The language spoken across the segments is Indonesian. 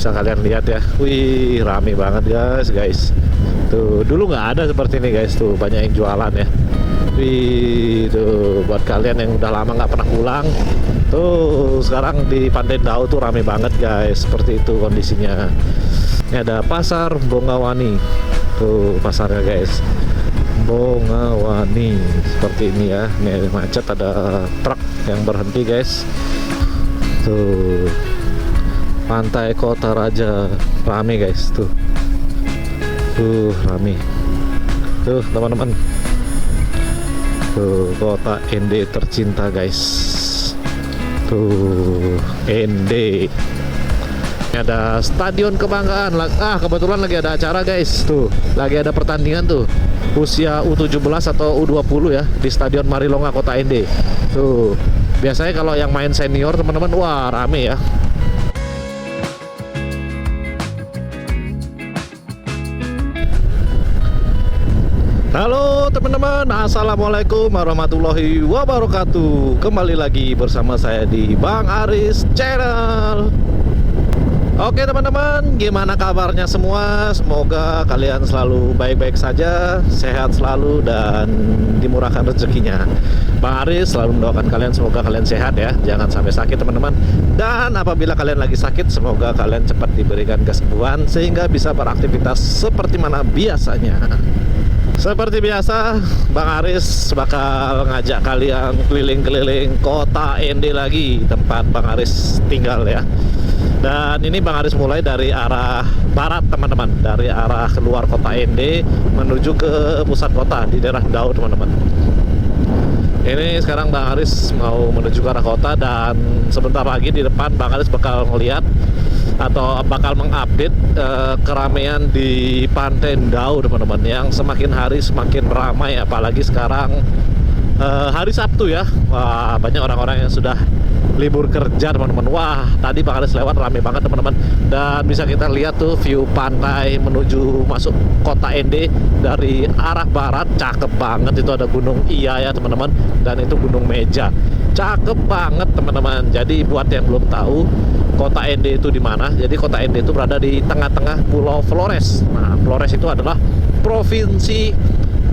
bisa kalian lihat ya. Wih, rame banget guys. Tuh, dulu nggak ada seperti ini guys. Tuh, banyak yang jualan ya. Wih, tuh buat kalian yang udah lama nggak pernah pulang. Tuh, sekarang di Pantai Dau tuh rame banget guys. Seperti itu kondisinya. Ini ada pasar Bongawani. Tuh, pasarnya guys. Bongawani seperti ini ya. Ini macet, ada truk yang berhenti guys. Tuh, Pantai Kota Raja rame guys. Tuh rame. Tuh teman-teman, tuh Kota ND tercinta guys. Tuh ND. Ini ada Stadion Kebanggaan. Kebetulan lagi ada acara guys. Tuh lagi ada pertandingan tuh usia U17 atau U20 ya di Stadion Marilonga Kota ND. Tuh biasanya kalau yang main senior teman-teman, wah rame ya. Halo teman-teman, assalamualaikum warahmatullahi wabarakatuh. Kembali lagi bersama saya di Bang Aris Channel. Oke teman-teman, gimana kabarnya semua? Semoga kalian selalu baik-baik saja, sehat selalu, dan dimurahkan rezekinya. Bang Aris selalu mendoakan kalian, semoga kalian sehat ya, jangan sampai sakit teman-teman. Dan apabila kalian lagi sakit, semoga kalian cepat diberikan kesembuhan sehingga bisa beraktivitas seperti mana biasanya. Seperti biasa, Bang Aris bakal ngajak kalian keliling-keliling Kota ND lagi, tempat Bang Aris tinggal ya. Dan ini Bang Aris mulai dari arah barat teman-teman, dari arah keluar Kota ND menuju ke pusat kota di daerah Dau teman-teman. Ini sekarang Bang Aris mau menuju ke arah kota, dan sebentar lagi di depan Bang Aris bakal ngeliat atau bakal mengupdate keramaian di Pantai Dau teman-teman, yang semakin hari semakin ramai, apalagi sekarang hari Sabtu ya. Wah, banyak orang-orang yang sudah libur kerja teman-teman. Wah, tadi Bang Aris lewat rame banget teman-teman, dan bisa kita lihat tuh view pantai menuju masuk Kota ND dari arah barat. Cakep banget, itu ada Gunung Iya ya teman-teman, dan itu Gunung Meja. Cakep banget teman-teman. Jadi buat yang belum tahu Kota ND itu di mana, jadi Kota ND itu berada di tengah-tengah Pulau Flores. Nah, Flores itu adalah provinsi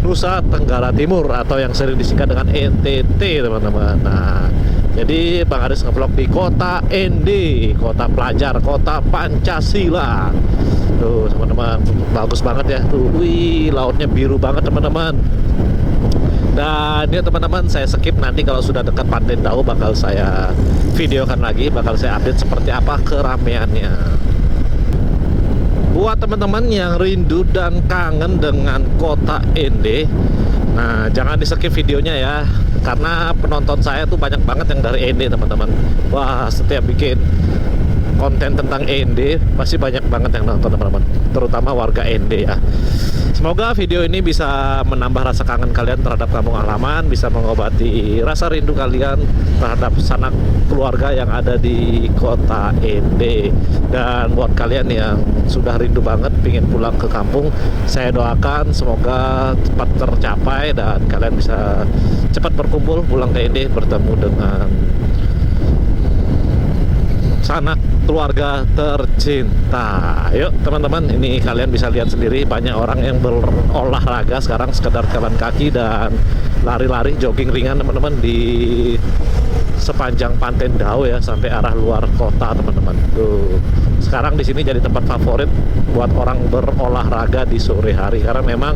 Nusa Tenggara Timur atau yang sering disingkat dengan NTT teman-teman. Nah, jadi Bang Aris ngevlog di Kota ND, kota pelajar, kota Pancasila. Tuh teman-teman, bagus banget ya. Tuh, wih, lautnya biru banget teman-teman. Dan ya teman-teman, saya skip, nanti kalau sudah dekat Pantai Dau bakal saya videokan lagi, bakal saya update seperti apa keramaiannya. Buat teman-teman yang rindu dan kangen dengan Kota ND, nah jangan di skip videonya ya, karena penonton saya tuh banyak banget yang dari ND teman-teman. Wah, setiap bikin konten tentang ND pasti banyak banget yang nonton teman-teman, terutama warga ND ya. Semoga video ini bisa menambah rasa kangen kalian terhadap kampung halaman, bisa mengobati rasa rindu kalian terhadap sanak keluarga yang ada di Kota ND. Dan buat kalian yang sudah rindu banget pingin pulang ke kampung, saya doakan semoga cepat tercapai dan kalian bisa cepat berkumpul pulang ke ND, bertemu dengan sanak keluarga tercinta. Yuk teman-teman, ini kalian bisa lihat sendiri, banyak orang yang berolahraga sekarang, sekedar jalan kaki dan lari-lari, jogging ringan teman-teman di sepanjang Pantai Dau ya, sampai arah luar kota teman-teman. Tuh, sekarang di sini jadi tempat favorit buat orang berolahraga di sore hari, karena memang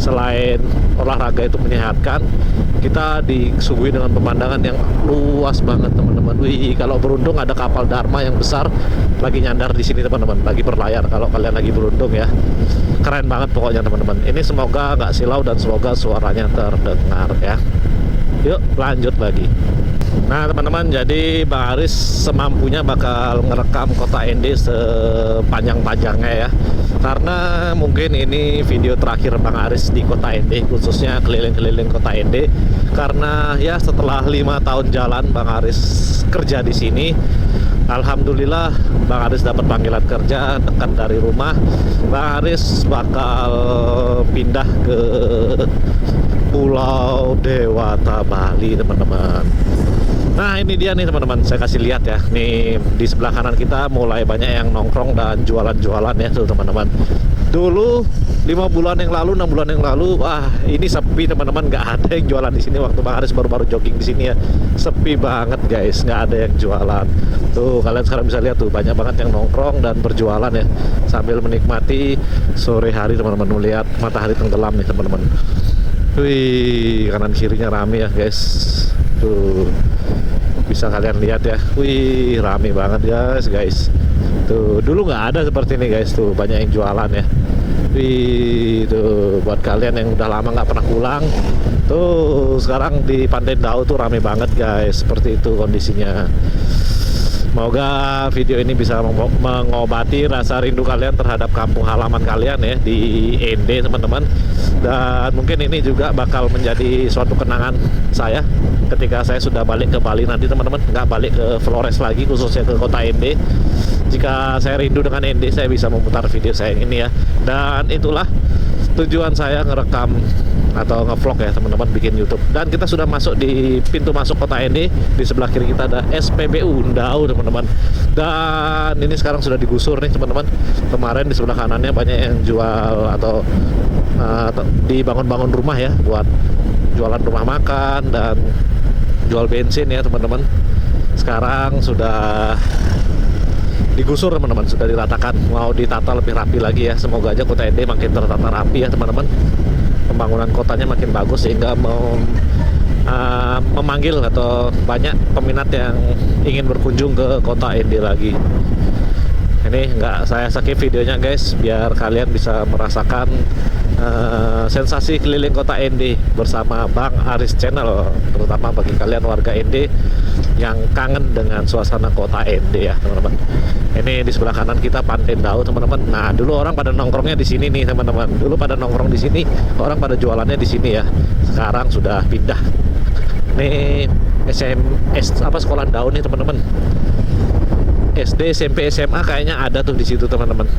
selain olahraga itu menyehatkan, kita disuguhi dengan pemandangan yang luas banget teman-teman. Wih, kalau beruntung ada kapal Dharma yang besar lagi nyandar di sini teman-teman, lagi berlayar. Kalau kalian lagi beruntung ya, keren banget pokoknya teman-teman. Ini semoga nggak silau dan semoga suaranya terdengar ya. Yuk lanjut lagi. Nah teman-teman, jadi Bang Aris semampunya bakal ngerekam Kota ND sepanjang-panjangnya ya, karena mungkin ini video terakhir Bang Aris di Kota ND, khususnya keliling-keliling Kota ND. Karena ya setelah 5 tahun jalan Bang Aris kerja di sini, alhamdulillah Bang Aris dapat panggilan kerja dekat dari rumah. Bang Aris bakal pindah ke Pulau Dewata, Bali teman-teman. Nah ini dia nih teman-teman, saya kasih lihat ya. Nih di sebelah kanan kita mulai banyak yang nongkrong dan jualan-jualan ya tuh teman-teman. Dulu 5 bulan yang lalu, 6 bulan yang lalu, wah ini sepi teman-teman, nggak ada yang jualan di sini. Waktu Bang Aris baru-baru jogging di sini ya, sepi banget guys, nggak ada yang jualan. Tuh kalian sekarang bisa lihat tuh banyak banget yang nongkrong dan berjualan ya, sambil menikmati sore hari teman-teman, melihat matahari tenggelam nih teman-teman. Wih, kanan kirinya rame ya guys. Tuh bisa kalian lihat ya, wih rame banget guys. Tuh dulu nggak ada seperti ini guys, tuh banyak yang jualan ya. Wih, tuh buat kalian yang udah lama nggak pernah pulang, tuh sekarang di Pantai Dau tuh rame banget guys, seperti itu kondisinya. Semoga video ini bisa mengobati rasa rindu kalian terhadap kampung halaman kalian ya di ND teman-teman. Dan mungkin ini juga bakal menjadi suatu kenangan saya ketika saya sudah balik ke Bali nanti teman-teman, nggak balik ke Flores lagi, khususnya ke kota ND. Jika saya rindu dengan ND, saya bisa memutar video saya ini ya. Dan itulah tujuan saya ngerekam atau ngevlog ya teman-teman, bikin YouTube. Dan kita sudah masuk di pintu masuk kota ND. Di sebelah kiri kita ada SPBU Ndau teman-teman. Dan ini sekarang sudah digusur nih teman-teman. Kemarin di sebelah kanannya banyak yang jual atau dibangun-bangun rumah ya, buat jualan rumah makan dan jual bensin ya teman-teman. Sekarang sudah digusur teman-teman, sudah diratakan, mau ditata lebih rapi lagi ya. Semoga aja kota ND makin tertata rapi ya teman-teman, pembangunan kotanya makin bagus sehingga memanggil atau banyak peminat yang ingin berkunjung ke kota ND lagi. Ini nggak saya skip videonya guys, biar kalian bisa merasakan sensasi keliling kota ND bersama Bang Aris Channel, terutama bagi kalian warga ND yang kangen dengan suasana kota ND ya teman-teman. Ini di sebelah kanan kita Pantai Dau teman-teman. Nah dulu orang pada nongkrongnya di sini nih teman-teman. Dulu pada nongkrong di sini, orang pada jualannya di sini ya. Sekarang sudah pindah. Nih sekolah Dau nih teman-teman. SD, SMP, SMA kayaknya ada tuh di situ teman-teman.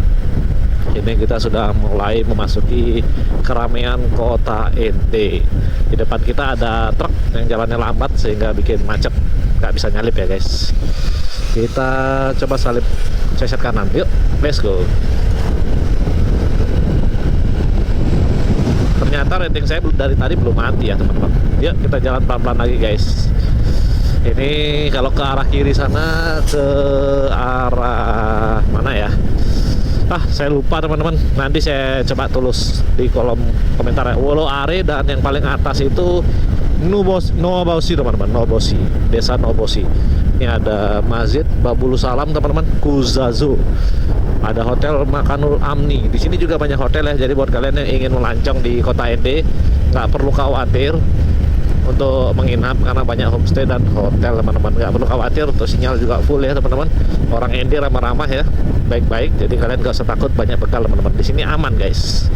Ini kita sudah mulai memasuki keramaian kota ND. Di depan kita ada truk yang jalannya lambat sehingga bikin macet, nggak bisa nyalip ya guys. Kita coba salip ceset kanan, yuk let's go. Ternyata rating saya dari tadi belum mati ya teman-teman. Yuk kita jalan pelan-pelan lagi guys. Ini kalau ke arah kiri sana, ke arah mana ya? Saya lupa teman-teman. Nanti saya coba tulis di kolom komentar ya. Wolo Are, dan yang paling atas itu Nobosi teman-teman, Nobosi, desa Nobosi. Ini ada Masjid Babulu Salam teman-teman, Kuzazu. Ada Hotel Makanul Amni. Di sini juga banyak hotel ya. Jadi buat kalian yang ingin melancong di kota ND, nggak perlu khawatir untuk menginap karena banyak homestay dan hotel teman-teman. Nggak perlu khawatir, untuk sinyal juga full ya teman-teman. Orang ND ramah-ramah ya, baik-baik. Jadi kalian nggak usah takut, banyak bekal teman-teman. Di sini aman guys.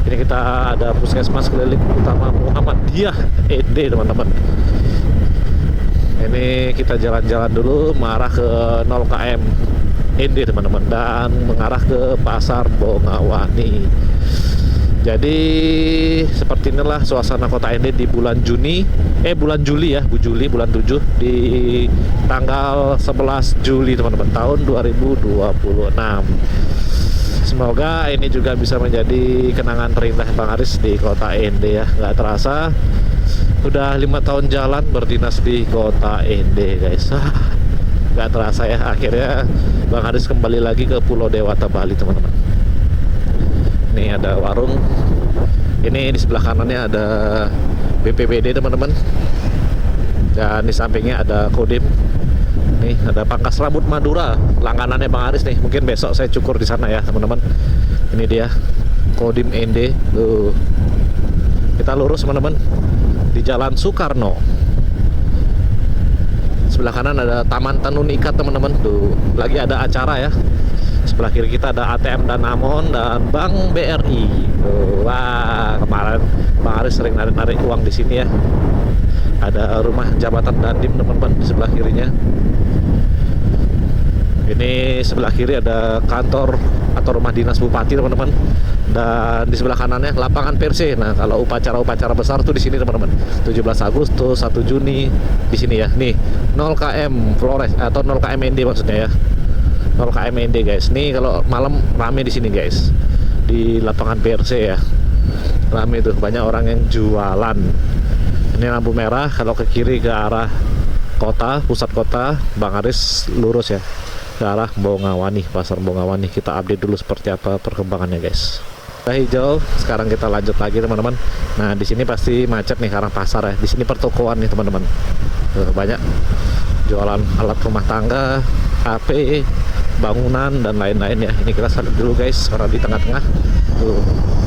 Ini kita ada puskesmas keliling utama Muhammadiyah ND teman-teman. Ini kita jalan-jalan dulu mengarah ke 0 km ND teman-teman, dan mengarah ke Pasar Bongawani. Jadi seperti inilah suasana kota ND di bulan Juli ya, bulan 7 di tanggal 11 Juli teman-teman, tahun 2026. Semoga ini juga bisa menjadi kenangan terindah Bang Aris di kota ND ya. Nggak terasa udah 5 tahun jalan berdinas di kota ND guys. Nggak terasa ya, akhirnya Bang Aris kembali lagi ke Pulau Dewata Bali teman-teman. Ini ada warung. Ini di sebelah kanannya ada BPBD teman-teman, dan di sampingnya ada Kodim. Nih ada Pangkas Rambut Madura, langganannya Bang Aris nih. Mungkin besok saya cukur di sana ya teman-teman. Ini dia Kodim ND. Tuh kita lurus teman-teman di Jalan Soekarno. Sebelah kanan ada Taman Tenun Ikat teman-teman. Tuh lagi ada acara ya. Sebelah kiri kita ada ATM Danamon dan Bank BRI. Tuh, wah kemarin Bang Aris sering narik uang di sini ya. Ada rumah jabatan Dandim teman-teman di sebelah kirinya. Ini sebelah kiri ada kantor atau rumah dinas bupati teman-teman, dan di sebelah kanannya lapangan Persib. Nah, kalau upacara-upacara besar tuh di sini teman-teman. 17 Agustus, 1 Juni di sini ya. Nih 0 km Flores atau 0 km ND maksudnya ya. 0 km ND guys. Nih kalau malam rame di sini guys. Di lapangan Persib ya. Rame tuh, banyak orang yang jualan. Ini lampu merah kalau ke kiri ke arah kota, pusat kota. Bang Aris lurus ya ke arah Bongawani, pasar Bongawani. Kita update dulu seperti apa perkembangannya guys. Udah hijau, sekarang kita lanjut lagi teman-teman. Nah di sini pasti macet nih karena pasar ya. Di sini pertokoan nih teman-teman. Banyak jualan alat rumah tangga, HP, bangunan dan lain-lain ya. Ini kita salib dulu guys karena di tengah-tengah tuh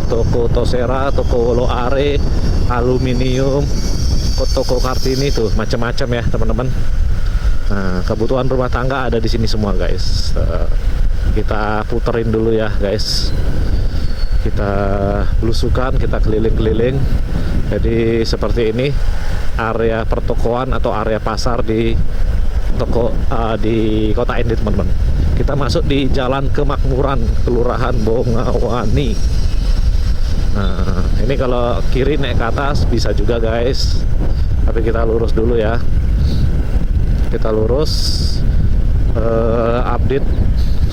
toko Tosera, toko Loare, aluminium, toko Kartini tuh macam-macam ya teman-teman. Nah, kebutuhan rumah tangga ada di sini semua guys. Kita puterin dulu ya guys. Kita belusukan, kita keliling-keliling. Jadi seperti ini area pertokoan atau area pasar di di kota ini teman-teman. Kita masuk di Jalan Kemakmuran, Kelurahan Bongawani. Nah, ini kalau kiri naik ke atas bisa juga guys. Tapi kita lurus dulu ya. Kita lurus, update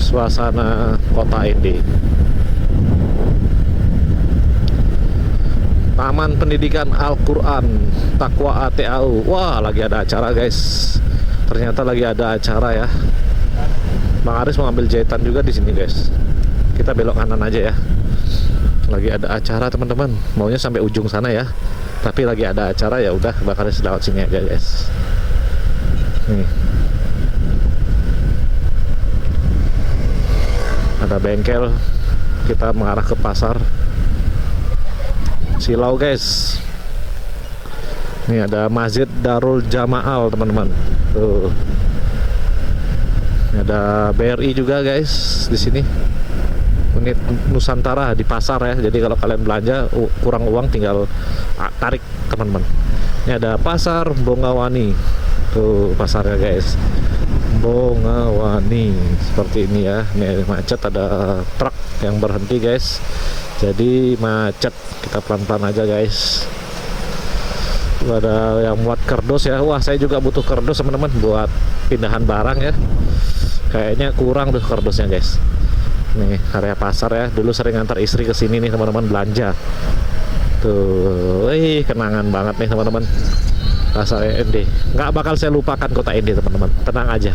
suasana kota ini. Taman Pendidikan Al-Quran Taqwa ATAU. Wah, lagi ada acara guys. Ternyata lagi ada acara ya. Bang Aris mau ambil jahitan juga di sini guys. Kita belok kanan aja ya. Lagi ada acara teman-teman. Maunya sampai ujung sana ya. Tapi lagi ada acara ya udah Bang Aris lewat sini aja guys. Nih. Ada bengkel. Kita mengarah ke pasar Silau guys. Ini ada Masjid Darul Jamaal teman-teman. Tuh. Ini ada BRI juga guys di sini. Unit Nusantara di pasar ya. Jadi kalau kalian belanja kurang uang tinggal tarik teman-teman. Ini ada pasar Bongawani. Tuh pasarnya guys. Bongawani seperti ini ya. Ini macet, ada truk yang berhenti guys. Jadi macet. Kita pelan-pelan aja guys. Ada yang buat kardus ya. Wah, saya juga butuh kardus teman-teman buat pindahan barang ya. Kayaknya kurang tuh kardusnya guys. Nih area pasar ya. Dulu sering antar istri ke sini nih teman-teman belanja. Tuh, kenangan banget nih teman-teman. Pasar ND. Nggak bakal saya lupakan kota ND teman-teman. Tenang aja.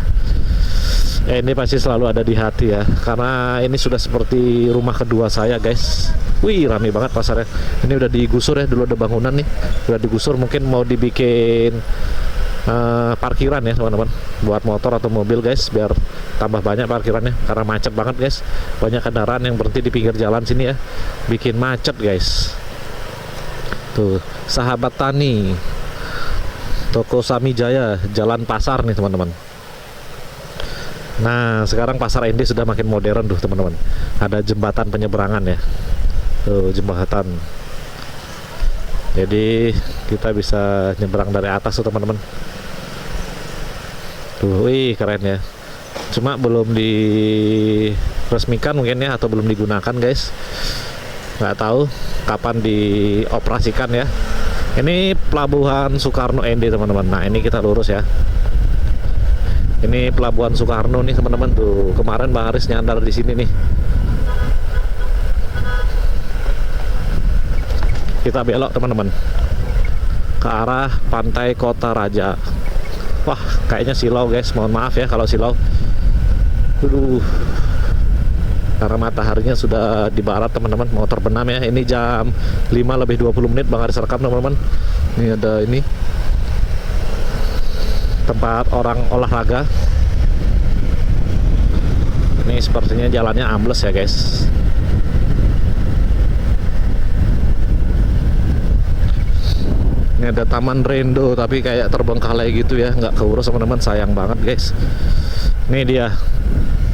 Ini pasti selalu ada di hati ya. Karena ini sudah seperti rumah kedua saya guys. Wih, rame banget pasarnya. Ini udah digusur ya. Dulu ada bangunan nih. Udah digusur, mungkin mau dibikin parkiran ya teman-teman. Buat motor atau mobil guys. Biar tambah banyak parkirannya. Karena macet banget guys. Banyak kendaraan yang berhenti di pinggir jalan sini ya. Bikin macet guys. Tuh, Sahabat Tani. Toko Sami Jaya, Jalan Pasar nih teman-teman. Nah, sekarang pasar ND sudah makin modern tuh teman-teman. Ada jembatan penyeberangan ya. Tuh, jembatan. Jadi kita bisa nyeberang dari atas tuh teman-teman. Tuh, wih keren ya. Cuma belum diresmikan mungkin ya, atau belum digunakan guys. Nggak tahu kapan dioperasikan ya. Ini Pelabuhan Soekarno ND teman-teman. Nah ini kita lurus ya. Ini Pelabuhan Soekarno nih teman-teman tuh. Kemarin Bang Aris nyandar di sini nih. Kita belok teman-teman ke arah Pantai Kota Raja. Wah kayaknya silau guys. Mohon maaf ya kalau silau. Karena mataharinya sudah di barat teman-teman, mau terbenam ya. Ini jam 5 lebih 20 menit Bang Aris rekam teman-teman. Ini ada ini tempat orang olahraga. Ini sepertinya jalannya ambles ya guys. Ini ada Taman Rendo tapi kayak terbengkalai gitu ya, nggak keurus teman-teman, sayang banget guys. Ini dia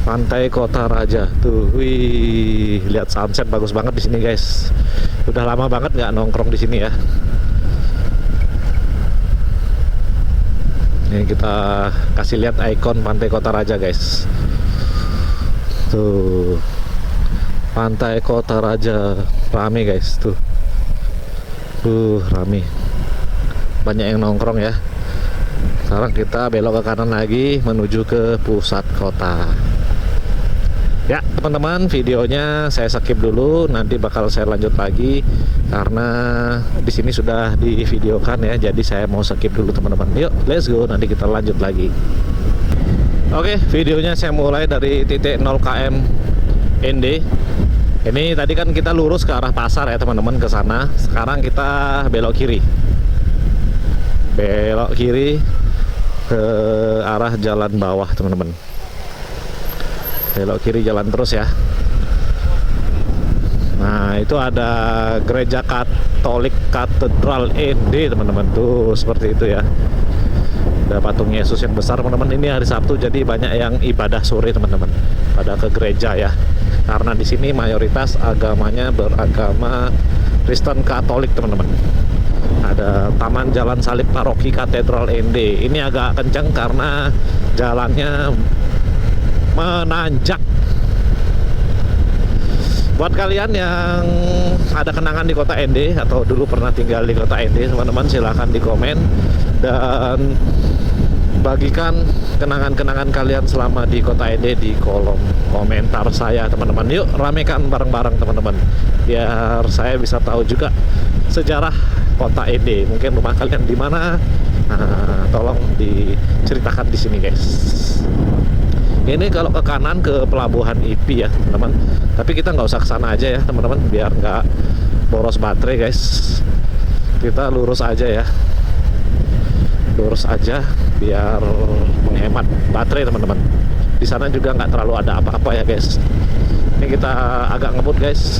Pantai Kota Raja tuh, wih, lihat sunset bagus banget di sini guys. Udah lama banget nggak nongkrong di sini ya. Ini kita kasih lihat ikon Pantai Kota Raja guys. Tuh, pantai Kota Raja rame guys tuh. Rame. Banyak yang nongkrong ya. Sekarang kita belok ke kanan lagi menuju ke pusat kota. Ya teman-teman, videonya saya skip dulu, nanti bakal saya lanjut lagi karena di sini sudah divideokan ya, jadi saya mau skip dulu teman-teman. Yuk let's go, nanti kita lanjut lagi. Oke, videonya saya mulai dari titik 0 km ND. Ini tadi kan kita lurus ke arah pasar ya teman-teman, ke sana. Sekarang kita belok kiri ke arah jalan bawah teman-teman. Belok kiri jalan terus ya. Nah itu ada gereja Katolik Katedral ND teman-teman, tuh seperti itu ya. Ada patung Yesus yang besar teman-teman. Ini hari Sabtu jadi banyak yang ibadah sore teman-teman, pada ke gereja ya, karena di sini mayoritas agamanya beragama Kristen Katolik teman-teman. Ada Taman Jalan Salib Paroki Katedral ND. Ini agak kencang karena jalannya menanjak. Buat kalian yang ada kenangan di kota ND atau dulu pernah tinggal di kota ND teman-teman, silahkan di komen dan bagikan kenangan-kenangan kalian selama di kota ND di kolom komentar saya teman-teman. Yuk ramekan bareng-bareng teman-teman, biar saya bisa tahu juga sejarah kota ND. Mungkin rumah kalian di mana, nah, tolong diceritakan di sini guys. Ini kalau ke kanan ke pelabuhan IP ya teman-teman, tapi kita nggak usah ke sana aja ya teman-teman, biar nggak boros baterai guys. Kita lurus aja ya, lurus aja biar menghemat baterai teman-teman. Di sana juga nggak terlalu ada apa-apa ya guys. Ini kita agak ngebut guys.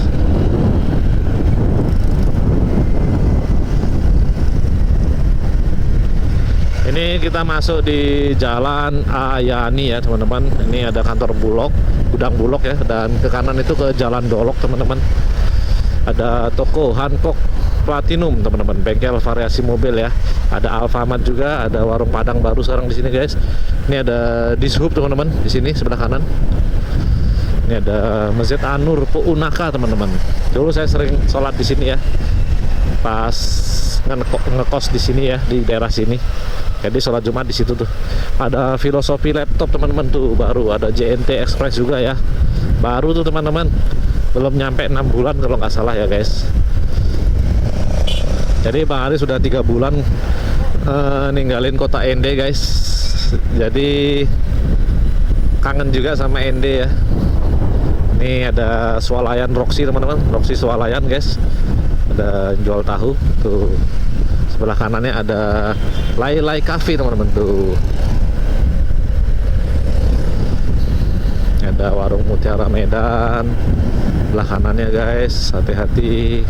Ini kita masuk di Jalan Ayani ya teman-teman. Ini ada kantor Bulog, gudang Bulog ya, dan ke kanan itu ke Jalan Dolok teman-teman. Ada toko Hancock Platinum teman-teman, bengkel variasi mobil ya. Ada Alfamart juga, ada warung Padang baru sekarang di sini guys. Ini ada Dishub teman-teman di sini sebelah kanan. Ini ada Masjid An-Nur Puunaka teman-teman. Dulu saya sering sholat di sini ya, pas ngekos di sini ya, di daerah sini. Jadi sholat Jumat di situ tuh. Ada Filosofi laptop teman-teman tuh baru. Ada JNT Express juga ya, baru tuh teman-teman. Belum nyampe 6 bulan kalau nggak salah ya guys. Jadi Bang Ari sudah 3 bulan ninggalin kota ND guys. Jadi kangen juga sama ND ya. Ini ada swalayan Roxy teman-teman, Roxy swalayan guys. Ada jual tahu tuh. Sebelah kanannya ada Lai Cafe teman-teman tuh. Ada warung Mutiara Medan sebelah kanannya guys, hati-hati.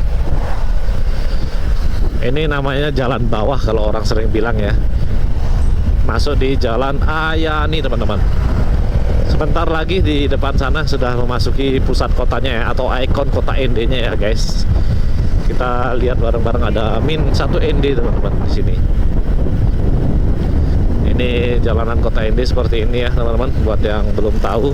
Ini namanya jalan bawah kalau orang sering bilang ya. Masuk di Jalan Ayani teman-teman. Sebentar lagi di depan sana sudah memasuki pusat kotanya ya, atau ikon kota ND-nya ya guys. Kita lihat bareng-bareng, ada Min 1 ND teman-teman di sini. Ini jalanan kota ND seperti ini ya teman-teman. Buat yang belum tahu,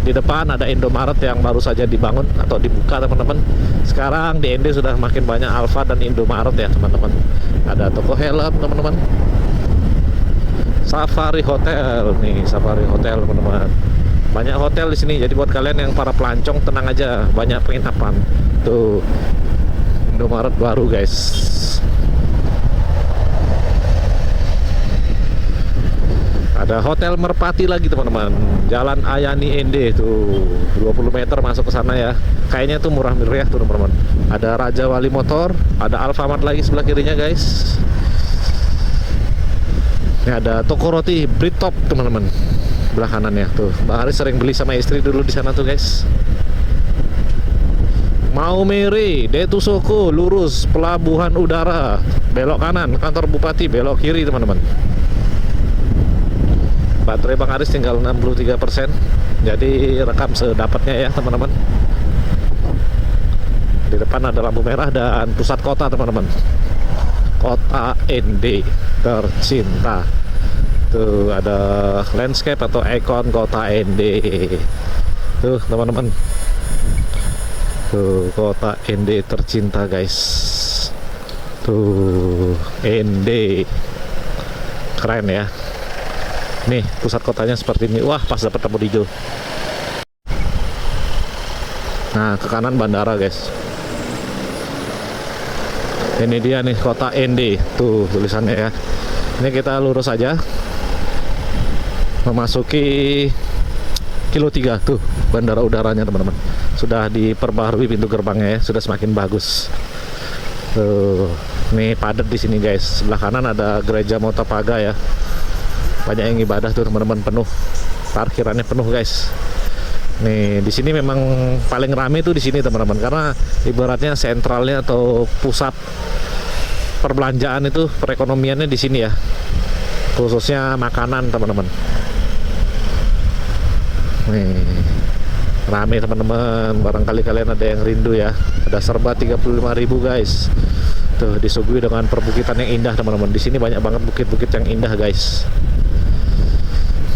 di depan ada Indomaret yang baru saja dibangun atau dibuka teman-teman. Sekarang di ND sudah makin banyak Alfa dan Indomaret ya teman-teman. Ada toko helm teman-teman. Safari Hotel nih, Safari Hotel teman-teman. Banyak hotel di sini. Jadi buat kalian yang para pelancong tenang aja, banyak penginapan. Tuh Indomaret baru guys. Ada Hotel Merpati lagi teman-teman. Jalan Ayani ND tuh 20 meter masuk ke sana ya. Kayaknya tuh murah meriah tuh teman-teman. Ada Raja Wali Motor, ada Alfamart lagi sebelah kirinya guys. Ini ada toko roti Britop teman-teman. Sebelah kanannya tuh. Bang Haris sering beli sama istri dulu di sana tuh guys. Maumere, Detusoko, lurus pelabuhan udara, belok kanan kantor bupati, belok kiri teman-teman. Baterai Bang Aris tinggal 63%, jadi rekam sedapatnya ya teman-teman. Di depan ada lampu merah dan pusat kota teman-teman, kota ND tercinta. Tuh ada landscape atau ikon kota ND. Tuh teman-teman, tuh kota ND tercinta guys. Tuh ND, keren ya. Nih pusat kotanya seperti ini. Wah, pas dapat lampu hijau. Nah, ke kanan bandara guys. Ini dia nih kota ND, tuh tulisannya ya. Ini kita lurus aja, memasuki kilo 3 tuh bandara udaranya teman-teman. Sudah diperbaharui pintu gerbangnya ya, sudah semakin bagus. Tuh, nih padat di sini guys. Sebelah kanan ada gereja Motopaga ya. Banyak yang ibadah tuh teman-teman, penuh. Parkirannya penuh guys. Nih di sini memang paling rame tuh di sini teman-teman, karena ibaratnya sentralnya atau pusat perbelanjaan itu, perekonomiannya di sini ya, khususnya makanan teman-teman. Nih rame teman-teman, barangkali kalian ada yang rindu ya. Ada serba 35.000 guys. Tuh disuguhi dengan perbukitan yang indah teman-teman. Di sini banyak banget bukit-bukit yang indah guys.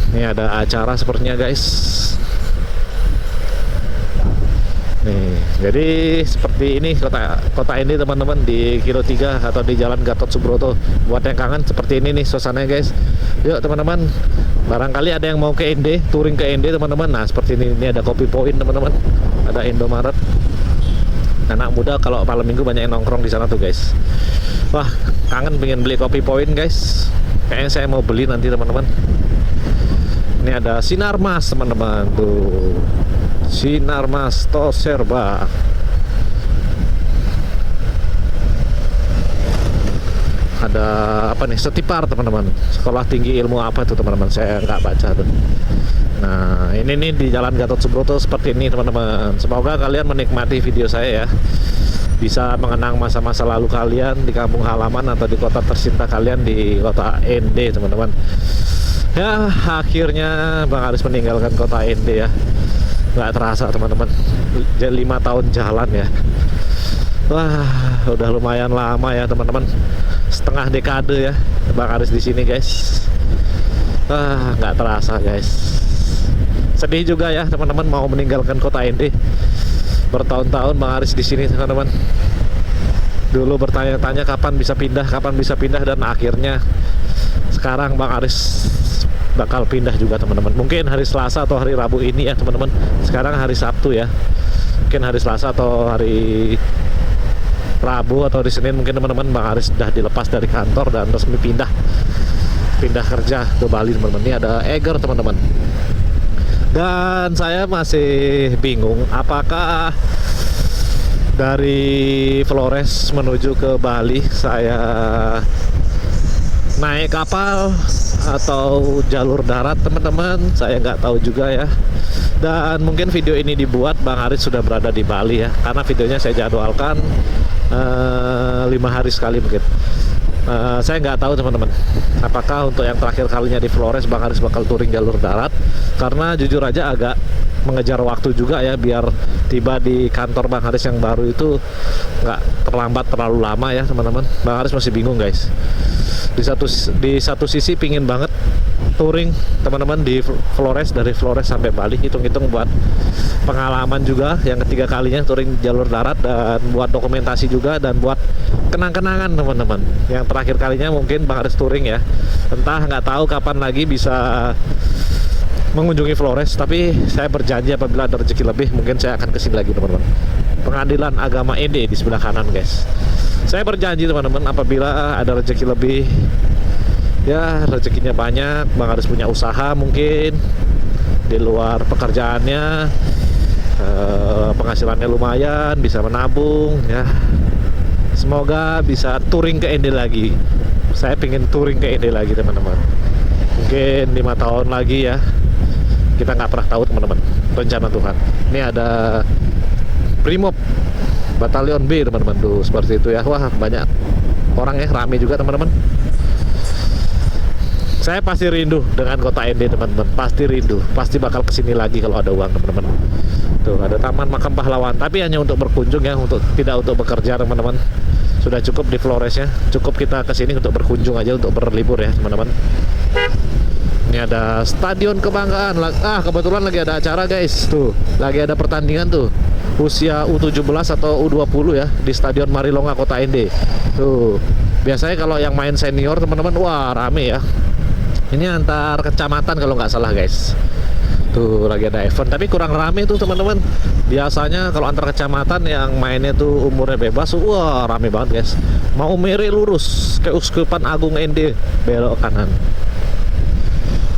Ini ada acara sepertinya guys. Nih, jadi seperti ini kota ini teman-teman, di kilo 3 atau di Jalan Gatot Subroto. Buat yang kangen seperti ini nih suasananya guys. Yuk teman-teman, barangkali ada yang mau ke ND, touring ke ND teman-teman. Nah seperti ini ada Kopi Point teman-teman, ada Indomaret. Anak muda kalau malam minggu banyak yang nongkrong di sana tuh guys. Wah, kangen pengen beli Kopi Point guys. Kayaknya saya mau beli nanti teman-teman. Ini ada Sinarmas teman-teman tuh. Sinarmas Toserba. Ada apa nih, Setipar teman-teman. Sekolah tinggi ilmu apa tuh teman-teman, saya nggak baca tuh. Nah ini nih di Jalan Gatot Subroto seperti ini teman-teman. Semoga kalian menikmati video saya ya, bisa mengenang masa-masa lalu kalian di kampung halaman atau di kota tercinta kalian, di kota ND teman-teman. Ya akhirnya Bang Aris meninggalkan kota ND ya. Nggak terasa teman-teman, 5 tahun jalan ya. Wah, udah lumayan lama ya teman-teman, setengah dekade ya Bang Aris di sini guys. Wah, nggak terasa guys. Sedih juga ya teman-teman mau meninggalkan kota ND. Bertahun-tahun Bang Aris di sini teman-teman. Dulu bertanya-tanya kapan bisa pindah, dan akhirnya sekarang Bang Aris bakal pindah juga teman-teman. Mungkin hari Selasa atau hari Rabu ini ya teman-teman. Sekarang hari Sabtu ya. Mungkin hari Selasa atau hari Rabu atau di Senin mungkin teman-teman Bang Aris sudah dilepas dari kantor dan resmi pindah kerja ke Bali teman-teman. Ini ada Eger teman-teman. Dan saya masih bingung apakah dari Flores menuju ke Bali saya naik kapal atau jalur darat teman-teman, saya nggak tahu juga ya. Dan mungkin video ini dibuat Bang Aris sudah berada di Bali ya, karena videonya saya jadwalkan 5 hari sekali mungkin. Saya nggak tahu teman-teman, apakah untuk yang terakhir kalinya di Flores Bang Aris bakal touring jalur darat, karena jujur aja agak mengejar waktu juga ya, biar tiba di kantor Bang Aris yang baru itu nggak terlambat terlalu lama ya teman-teman. Bang Aris masih bingung guys. Di satu sisi pingin banget touring teman-teman di Flores, dari Flores sampai Bali, hitung-hitung buat pengalaman juga yang ketiga kalinya touring jalur darat, dan buat dokumentasi juga, dan buat kenang-kenangan teman-teman. Yang terakhir kalinya mungkin Bang Aris touring ya, entah nggak tahu kapan lagi bisa mengunjungi Flores, tapi saya berjanji apabila ada rezeki lebih mungkin saya akan kesini lagi teman-teman. Pengadilan Agama ND di sebelah kanan guys. Saya berjanji teman-teman, apabila ada rezeki lebih, ya rezekinya banyak, Bang Aris punya usaha mungkin di luar pekerjaannya, penghasilannya lumayan, bisa menabung ya. Semoga bisa touring ke ND lagi. Saya pengen touring ke ND lagi teman-teman. Mungkin 5 tahun lagi ya. Kita nggak pernah tahu teman-teman, rencana Tuhan. Ini ada Brimob Batalion B teman-teman tuh, seperti itu ya. Wah banyak orang ya, rame juga teman-teman. Saya pasti rindu dengan kota ND teman-teman, pasti rindu, pasti bakal kesini lagi kalau ada uang teman-teman. Tuh ada Taman Makam Pahlawan, tapi hanya untuk berkunjung ya, tidak untuk bekerja teman-teman. Sudah cukup di Flores ya, cukup kita kesini untuk berkunjung aja, untuk berlibur ya teman-teman. Ini ada Stadion Kebanggaan. Kebetulan lagi ada acara guys. Tuh, lagi ada pertandingan tuh. Usia U17 atau U20 ya di Stadion Marilonga Kota Ende. Tuh. Biasanya kalau yang main senior teman-teman, wah rame ya. Ini antar kecamatan kalau nggak salah guys. Tuh lagi ada event, tapi kurang rame tuh teman-teman. Biasanya kalau antar kecamatan yang mainnya tuh umurnya bebas, wah rame banget guys. Mau mere lurus ke Uskupan Agung Ende, belok kanan.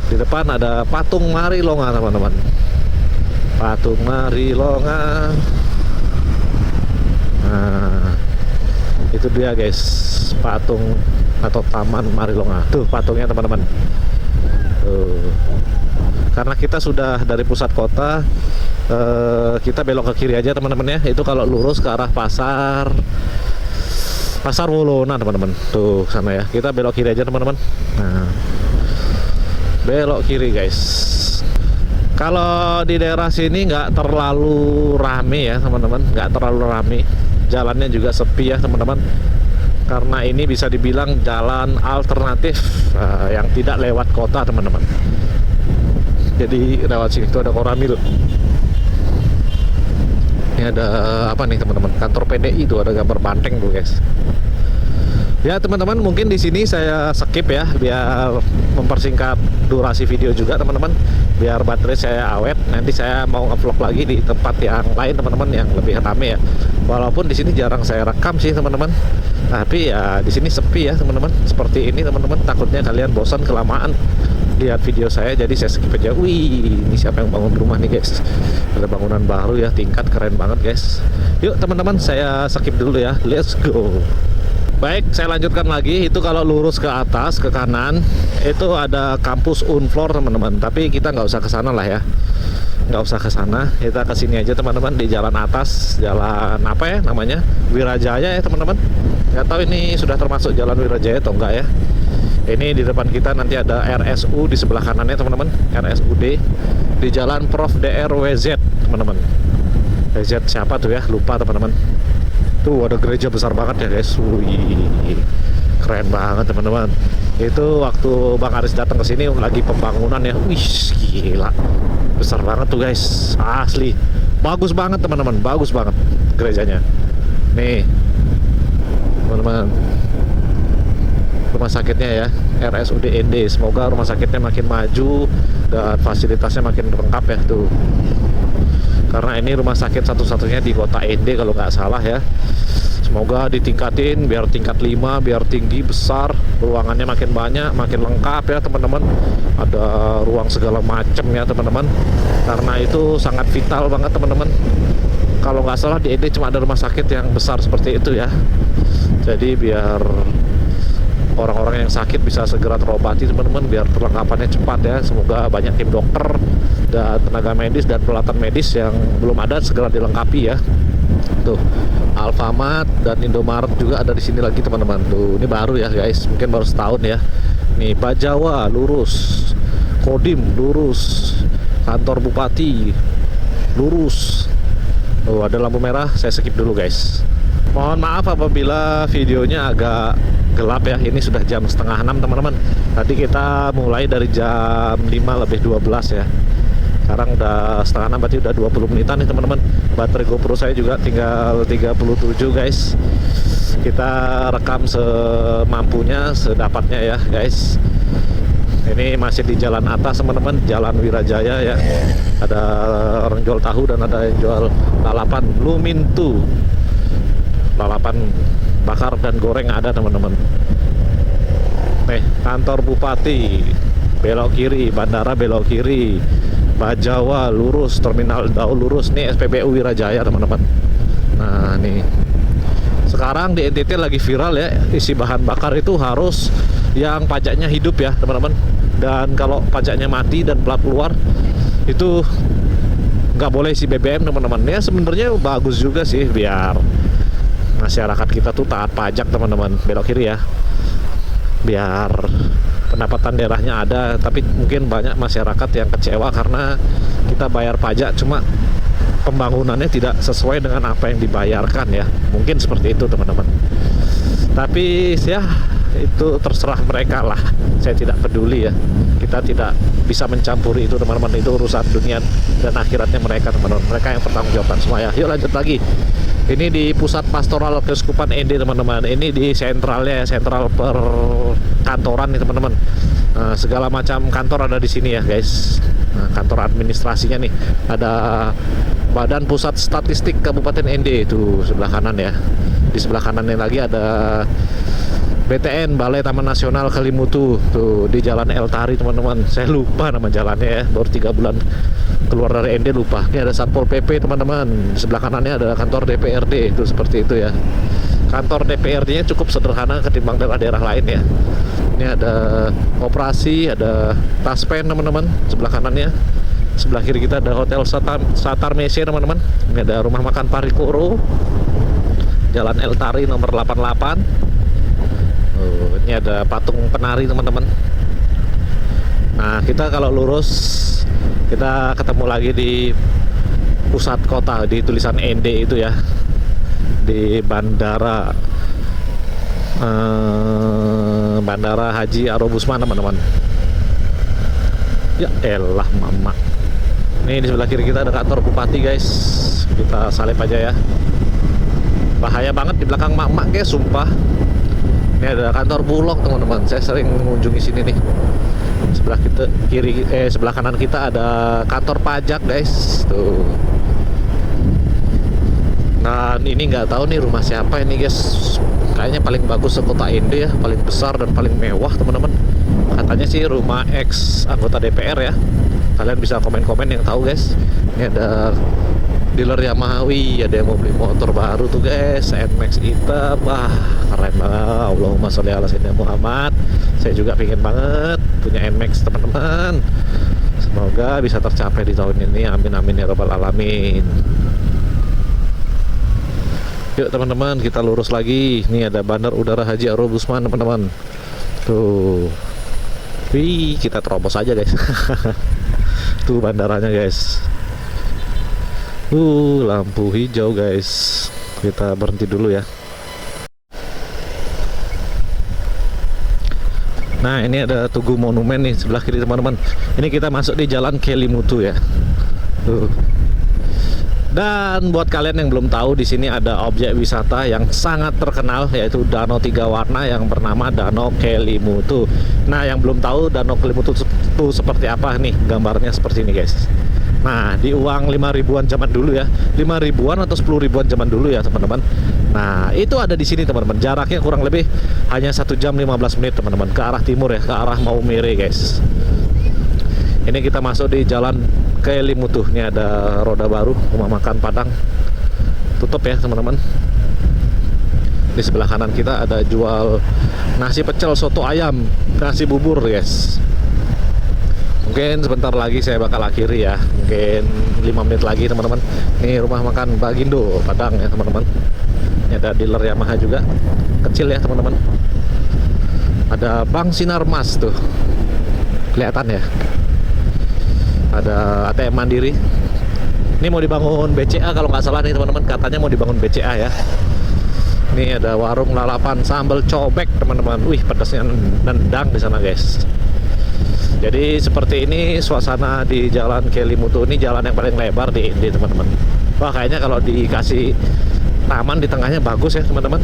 Di depan ada patung Marilonga teman-teman. Patung Marilonga. Nah, itu dia guys, patung atau Taman Marilonga. Tuh patungnya teman-teman. Tuh. Karena kita sudah dari pusat kota, kita belok ke kiri aja teman-teman ya. Itu kalau lurus ke arah Pasar Wolona teman-teman. Tuh sana ya. Kita belok kiri aja teman-teman. Nah, belok kiri guys. Kalau di daerah sini nggak terlalu rame ya teman-teman, nggak terlalu rame. Jalannya juga sepi ya teman-teman. Karena ini bisa dibilang jalan alternatif yang tidak lewat kota teman-teman. Jadi lewat sini itu ada Koramil. Ini ada apa nih teman-teman? Kantor PDI itu ada gambar banteng tuh guys. Ya teman-teman, mungkin di sini saya skip ya biar mempersingkat durasi video juga teman-teman, biar baterai saya awet. Nanti saya mau ngevlog lagi di tempat yang lain teman-teman yang lebih rame ya. Walaupun di sini jarang saya rekam sih teman-teman, tapi ya di sini sepi ya teman-teman. Seperti ini teman-teman, takutnya kalian bosan kelamaan lihat video saya, jadi saya skip aja. Wih, ini siapa yang bangun rumah nih guys? Ada bangunan baru ya, tingkat keren banget guys. Yuk teman-teman, saya skip dulu ya. Let's go. Baik, saya lanjutkan lagi. Itu kalau lurus ke atas, ke kanan, itu ada kampus Unflor teman-teman. Tapi kita nggak usah ke sana lah ya. Nggak usah ke sana. Kita ke sini aja teman-teman, di jalan atas, jalan apa ya namanya? Wirajaya ya teman-teman. Nggak tahu ini sudah termasuk jalan Wirajaya atau enggak ya. Ini di depan kita nanti ada RSU di sebelah kanannya teman-teman, RSUD di jalan Prof. Dr. WZ teman-teman. WZ siapa tuh ya? Lupa teman-teman. Tuh ada gereja besar banget ya guys. Wih, keren banget teman-teman. Itu waktu Bang Aris datang ke sini lagi pembangunan ya. Wih, gila. Besar banget tuh guys. Asli. Bagus banget teman-teman, bagus banget gerejanya. Nih. Teman-teman. Rumah sakitnya ya, RSUD Ende. Semoga rumah sakitnya makin maju dan fasilitasnya makin lengkap ya tuh. Karena ini rumah sakit satu-satunya di kota Ende kalau nggak salah ya. Semoga ditingkatin biar tingkat 5, biar tinggi, besar, ruangannya makin banyak, makin lengkap ya teman-teman. Ada ruang segala macam ya teman-teman. Karena itu sangat vital banget teman-teman. Kalau nggak salah di Ende cuma ada rumah sakit yang besar seperti itu ya. Jadi biar orang-orang yang sakit bisa segera terobati teman-teman, biar perlengkapannya cepat ya. Semoga banyak tim dokter dan tenaga medis dan peralatan medis yang belum ada segera dilengkapi ya. Tuh, Alfamart dan Indomaret juga ada di sini lagi teman-teman. Tuh, ini baru ya guys, mungkin baru setahun ya. Nih, Bajawa lurus, Kodim lurus, kantor Bupati lurus. Tuh, ada lampu merah, saya skip dulu guys. Mohon maaf apabila videonya agak gelap ya. Ini sudah jam setengah 6 teman-teman. Tadi kita mulai dari jam 5 lebih 12 ya. Sekarang udah setengah 6, berarti udah 20 menitan nih teman-teman. Baterai GoPro saya juga tinggal 37 guys. Kita rekam semampunya, sedapatnya ya guys. Ini masih di jalan atas teman-teman, Jalan Wirajaya ya. Ada orang jual tahu dan ada yang jual lalapan Lumintu. Lalapan bakar dan goreng ada teman-teman. Nih, kantor Bupati belok kiri, bandara belok kiri, Bajawa lurus, terminal Dau lurus. Nih SPBU Wirajaya teman-teman. Nah nih, sekarang di NTT lagi viral ya, isi bahan bakar itu harus yang pajaknya hidup ya teman-teman. Dan kalau pajaknya mati dan plat keluar itu nggak boleh isi BBM teman-teman. Ya sebenarnya bagus juga sih biar masyarakat kita tuh taat pajak teman-teman. Belok kiri ya, biar pendapatan daerahnya ada. Tapi mungkin banyak masyarakat yang kecewa karena kita bayar pajak cuma pembangunannya tidak sesuai dengan apa yang dibayarkan ya. Mungkin seperti itu teman-teman. Tapi ya itu terserah mereka lah, saya tidak peduli ya. kita tidak bisa mencampuri itu teman-teman. Itu urusan dunia dan akhiratnya mereka teman-teman, mereka yang bertanggung jawab semua ya. Yuk lanjut lagi. Ini di pusat pastoral Keuskupan ND teman-teman. Ini di sentralnya, sentral perkantoran nih teman-teman. Segala macam kantor ada di sini ya guys. Kantor administrasinya nih ada Badan Pusat Statistik Kabupaten ND itu sebelah kanan ya. Di sebelah kanannya lagi ada BTN, Balai Taman Nasional Kelimutu tuh di Jalan El Tari teman-teman. Saya lupa nama jalannya ya, baru 3 bulan keluar dari ND lupa. Ini ada Satpol PP teman-teman. Di sebelah kanannya ada kantor DPRD itu seperti itu ya. Kantor DPRD-nya cukup sederhana ketimbang daerah-daerah lain ya. Ini ada operasi, ada Taspen teman-teman sebelah kanannya. Sebelah kiri kita ada Hotel Satar Mese teman-teman. Ini ada rumah makan Parikoro, Jalan El Tari nomor 88. Ini ada patung penari teman-teman. Nah kita kalau lurus kita ketemu lagi di pusat kota, di tulisan ND itu ya, di bandara Bandara Haji Arobusman teman-teman. Ya elah mama. Nih di sebelah kiri kita ada kantor bupati guys. Kita salip aja ya. Bahaya banget di belakang mak-mak guys, sumpah. Ini ada kantor Bulog teman-teman. Saya sering mengunjungi sini nih. Sebelah kita sebelah kanan kita ada kantor pajak guys. Tuh. Nah ini nggak tahu nih rumah siapa ini guys. Kayaknya paling bagus sekota ND ya, paling besar dan paling mewah teman-teman. Katanya sih rumah ex anggota DPR ya. Kalian bisa komen-komen yang tahu guys. Ini ada dealer Yamaha, ada yang mau beli motor baru tuh guys, NMAX hitam. Wah keren banget. Allahumma sholli ala sayyidina Muhammad. Saya juga pengen banget punya NMAX teman-teman. Semoga bisa tercapai di tahun ini, amin amin ya rabbal alamin. Yuk teman-teman kita lurus lagi. Ini ada Bandar Udara Haji Arobusman teman-teman. Tuh. Wih, kita terobos aja guys. Tuh bandaranya guys. Lampu hijau guys. Kita berhenti dulu ya. Nah ini ada Tugu Monumen nih sebelah kiri teman-teman. Ini kita masuk di Jalan Kelimutu ya. Tuh. Dan buat kalian yang belum tahu, di sini ada objek wisata yang sangat terkenal yaitu Danau Tiga Warna yang bernama Danau Kelimutu. Nah, yang belum tahu Danau Kelimutu itu seperti apa nih, gambarnya seperti ini guys. Nah, di uang 5 ribuan zaman dulu ya, 5 ribuan atau 10 ribuan zaman dulu ya teman-teman. Nah, itu ada di sini teman-teman. Jaraknya kurang lebih hanya 1 jam 15 menit teman-teman, ke arah timur ya, ke arah Maumere guys. Ini kita masuk di Jalan Kelimutu. Ini ada roda baru, rumah makan Padang. Tutup ya teman-teman. Di sebelah kanan kita ada jual nasi pecel, soto ayam, nasi bubur guys. Mungkin sebentar lagi saya bakal akhiri ya. Mungkin 5 menit lagi teman-teman. Ini rumah makan Bagindo Padang ya teman-teman. Ini ada dealer Yamaha juga. Kecil ya teman-teman. Ada Bank Sinar Mas tuh. Kelihatan ya. Ada ATM Mandiri. Ini mau dibangun BCA kalau nggak salah nih teman-teman. Katanya mau dibangun BCA ya. Ini ada warung lalapan sambal cobek teman-teman. Wih pedasnya nendang di sana guys. Jadi seperti ini suasana di Jalan Kelimutu. Ini jalan yang paling lebar di Indi teman-teman. Wah kayaknya kalau dikasih taman di tengahnya bagus ya teman-teman.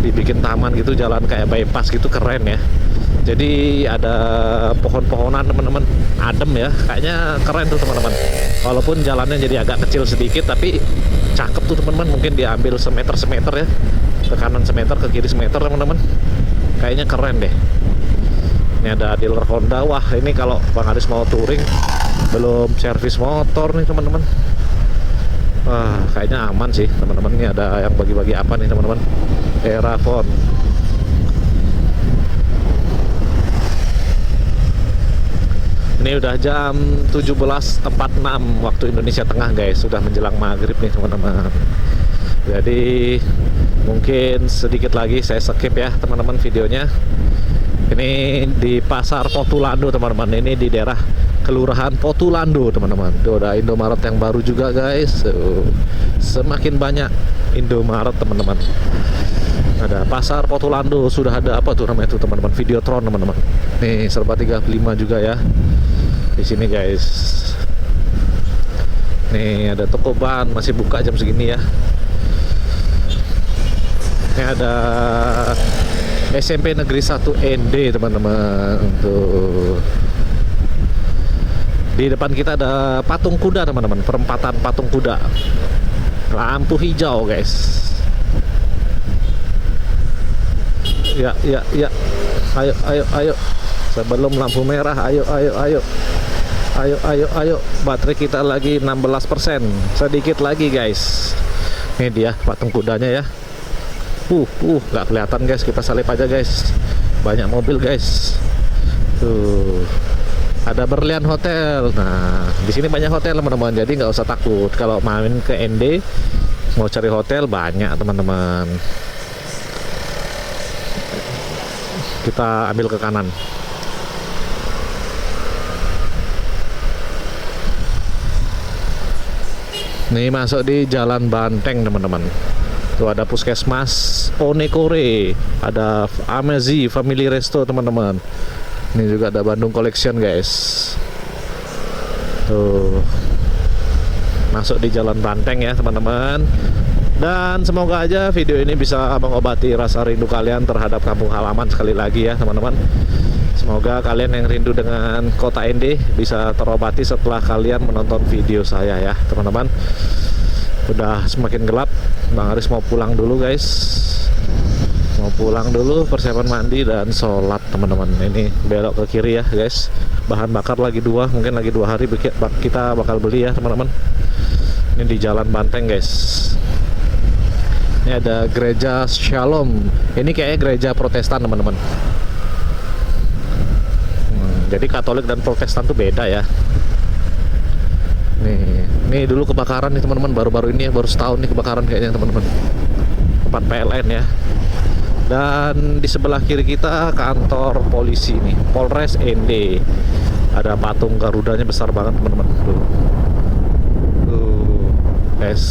Dibikin taman gitu, jalan kayak bypass gitu, keren ya. Jadi ada pohon-pohonan teman-teman, adem ya, kayaknya keren tuh teman-teman. Walaupun jalannya jadi agak kecil sedikit, tapi cakep tuh teman-teman. Mungkin diambil semeter ya, ke kanan semeter, ke kiri semeter teman-teman. Kayaknya keren deh. Ini ada dealer Honda. Wah ini kalau Bang Aris mau touring, belum servis motor nih teman-teman. Wah kayaknya aman sih teman-teman. Ini ada yang bagi-bagi apa nih teman-teman, Erafon. Ini udah jam 17.46 waktu Indonesia Tengah guys. Sudah menjelang maghrib nih teman-teman. Jadi mungkin sedikit lagi saya skip ya teman-teman videonya. Ini di Pasar Potulando teman-teman. Ini di daerah Kelurahan Potulando teman-teman. Itu ada Indomaret yang baru juga guys. Semakin banyak Indomaret teman-teman. Ada pasar Potolando, sudah ada apa tuh namanya tuh teman-teman, Videotron teman-teman. Nih Serba 35 juga ya di sini guys. Nih ada toko ban masih buka jam segini ya. Ini ada SMP Negeri 1 ND teman-teman. Tuh. Di depan kita ada patung kuda teman-teman, perempatan patung kuda. Lampu hijau guys. Ya. Ayo. Sebelum lampu merah, ayo. Baterai kita lagi 16%. Sedikit lagi guys. Ini dia patung kudanya ya. Nggak kelihatan guys, kita salip aja guys. Banyak mobil guys. Tuh. Ada Berlian Hotel. Nah, di sini banyak hotel teman-teman. Jadi nggak usah takut kalau main ke ND mau cari hotel, banyak teman-teman. Kita ambil ke kanan. Nih masuk di Jalan Banteng teman-teman. Tuh ada Puskesmas Onekore, ada Amezi Family Resto teman-teman. Ini juga ada Bandung Collection guys. Tuh masuk di Jalan Banteng ya teman-teman. Dan semoga aja video ini bisa mengobati rasa rindu kalian terhadap kampung halaman sekali lagi ya teman-teman. Semoga kalian yang rindu dengan kota ND bisa terobati setelah kalian menonton video saya ya teman-teman. Udah semakin gelap, Bang Aris mau pulang dulu guys. Mau pulang dulu, persiapan mandi dan sholat teman-teman. Ini belok ke kiri ya guys. Bahan bakar lagi 2, mungkin lagi 2 hari kita bakal beli ya teman-teman. Ini di Jalan Banteng guys. Ini ada gereja Shalom. Ini kayaknya gereja Protestan teman-teman. Jadi Katolik dan Protestan tuh beda ya. Nih dulu kebakaran nih teman-teman, baru-baru ini ya, baru setahun nih kebakaran kayaknya teman-teman. Tempat PLN ya. Dan di sebelah kiri kita kantor polisi nih, Polres ND. Ada patung Garudanya besar banget teman-teman. Tuh, guys.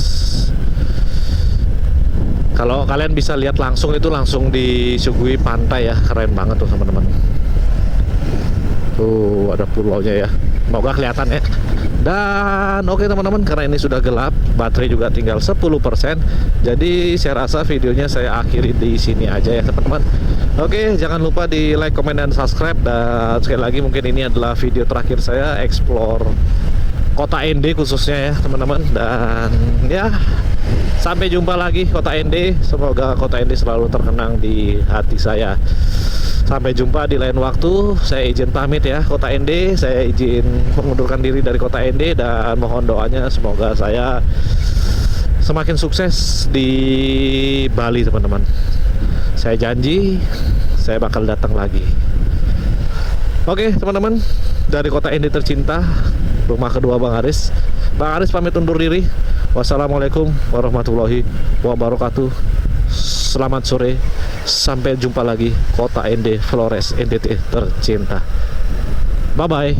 Kalau kalian bisa lihat langsung, itu langsung disuguhi pantai ya, keren banget tuh teman-teman. Tuh ada pulaunya ya, semoga kelihatan ya. Dan oke teman-teman, karena ini sudah gelap, baterai juga tinggal 10%. Jadi saya rasa videonya saya akhiri di sini aja ya teman-teman. Oke, jangan lupa di like, comment, dan subscribe. Dan sekali lagi mungkin ini adalah video terakhir saya explore kota ND khususnya ya teman-teman. Dan ya, sampai jumpa lagi kota ND. Semoga kota ND selalu terkenang di hati saya. Sampai jumpa di lain waktu. Saya izin pamit ya kota ND. Saya izin mengundurkan diri dari kota ND. Dan mohon doanya semoga saya semakin sukses di Bali teman-teman. Saya janji saya bakal datang lagi. Oke teman-teman, dari kota ND tercinta, rumah kedua Bang Aris. Bang Aris pamit undur diri. Wassalamualaikum warahmatullahi wabarakatuh. Selamat sore. Sampai jumpa lagi kota ND Flores NDT tercinta. Bye bye.